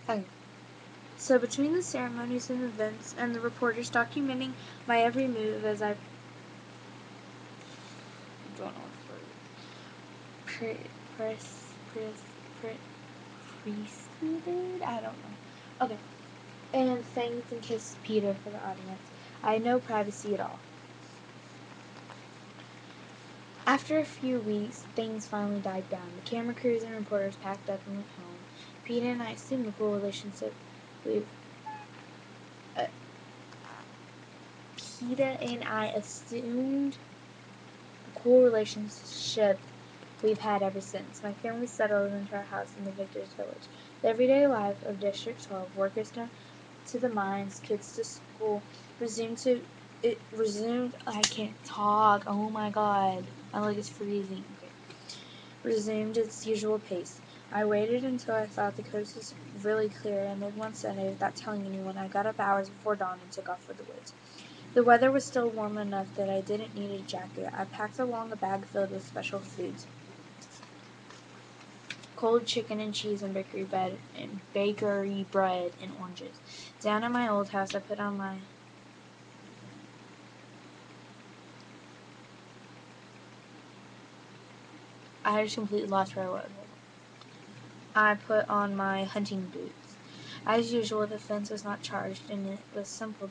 Okay. So between the ceremonies and events and the reporters documenting my every move as I don't know what preceded? I don't know. Okay. And thanked and kissed Peter for the audience. I had no privacy at all. After a few weeks, things finally died down. The camera crews and reporters packed up and went home. Peter and I assumed the cool relationship we've Peter and I assumed the cool relationship we've had ever since. My family settled into our house in the Victor's Village. The everyday life of District 12, workers to the mines, kids to school, resumed. I can't talk. Oh my god. My leg is freezing. Okay. Resumed its usual pace. I waited until I thought the coast was really clear, and then one Sunday, without telling anyone, I got up hours before dawn and took off for the woods. The weather was still warm enough that I didn't need a jacket. I packed along a bag filled with special foods. Cold chicken and cheese and bakery bread and oranges. Down at my old house, I put on my I just completely lost where I was. I put on my hunting boots. As usual, the fence was not charged, and it was simple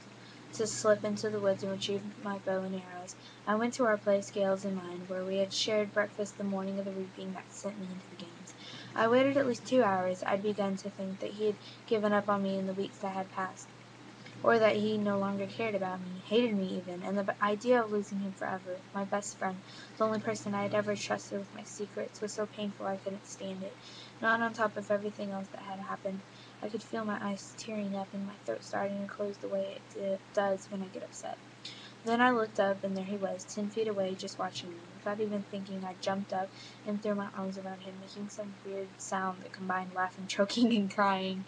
to slip into the woods and retrieve my bow and arrows. I went to our place, Gale's and mine, where we had shared breakfast the morning of the reaping that sent me into the games. I waited at least 2 hours. I'd begun to think that he had given up on me in the weeks that had passed, or that he no longer cared about me, hated me even, and the idea of losing him forever, my best friend, the only person I had ever trusted with my secrets, was so painful I couldn't stand it. Not on top of everything else that had happened. I could feel my eyes tearing up and my throat starting to close the way it does when I get upset. Then I looked up, and there he was, 10 feet away, just watching me. Without even thinking, I jumped up and threw my arms around him, making some weird sound that combined laughing, choking, and crying.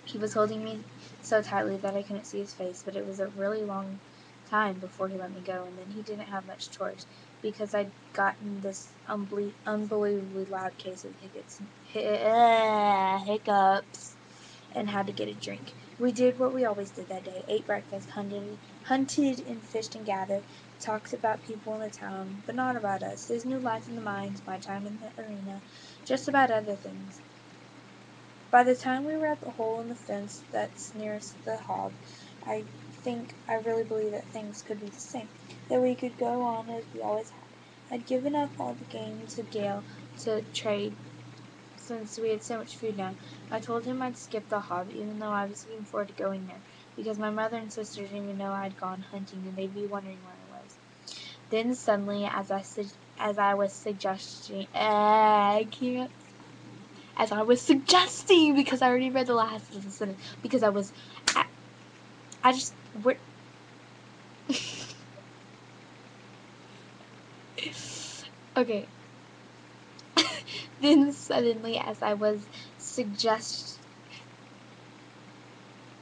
He was holding me so tightly that I couldn't see his face, but it was a really long time before he let me go, and then he didn't have much choice, because I'd gotten this unbelievably loud case of hiccups and had to get a drink. We did what we always did that day, ate breakfast, hunted and fished and gathered, talked about people in the town, but not about us, his new life in the mines, my time in the arena, just about other things. By the time we were at the hole in the fence that's nearest the hog, I really believe that things could be the same, that we could go on as we always had. I'd given up all the game to Gale to trade, since we had so much food now. I told him I'd skip the hog, even though I was looking forward to going there, because my mother and sister didn't even know I'd gone hunting, and they'd be wondering where I was. Then suddenly, as I was suggesting, I can't as I was suggesting, because I already read the last of the sentence, because I just, okay. Then suddenly, as I was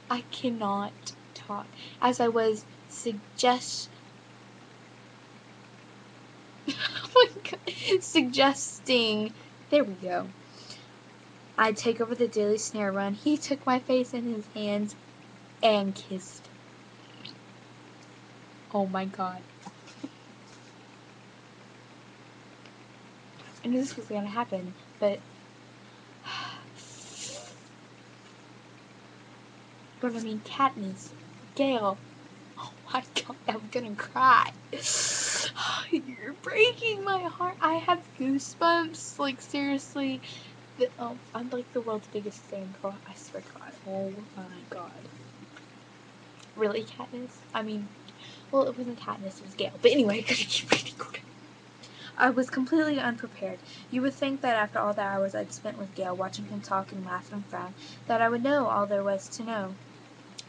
I cannot talk, as I was oh my god, suggesting, there we go, I'd take over the daily snare run, he took my face in his hands and kissed. Oh my god. I knew this was gonna happen, but I mean, Katniss, Gale. Oh my god, I'm gonna cry. You're breaking my heart. I have goosebumps. Like, seriously. I'm like the world's biggest fan girl. I swear to God. Oh my god. Really, Katniss? I mean, well, it wasn't Katniss, it was Gale. But anyway, I was completely unprepared. You would think that after all the hours I'd spent with Gale, watching him talk and laugh and frown, that I would know all there was to know.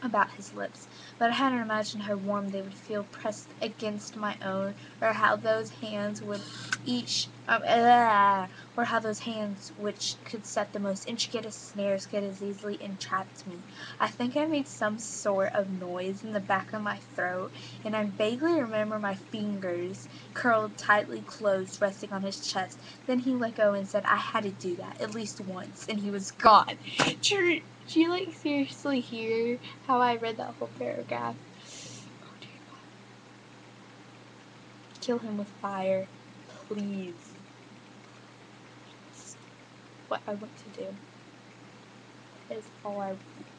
about his lips, but I hadn't imagined how warm they would feel pressed against my own, or how those hands would each, or how those hands which could set the most intricate snares could as easily entrap me. I think I made some sort of noise in the back of my throat, and I vaguely remember my fingers curled tightly closed, resting on his chest. Then he let go and said I had to do that at least once, and he was gone. Did you like seriously hear how I read that whole paragraph? Oh dear God. Kill him with fire, please. That's what I want to do. That is all I want.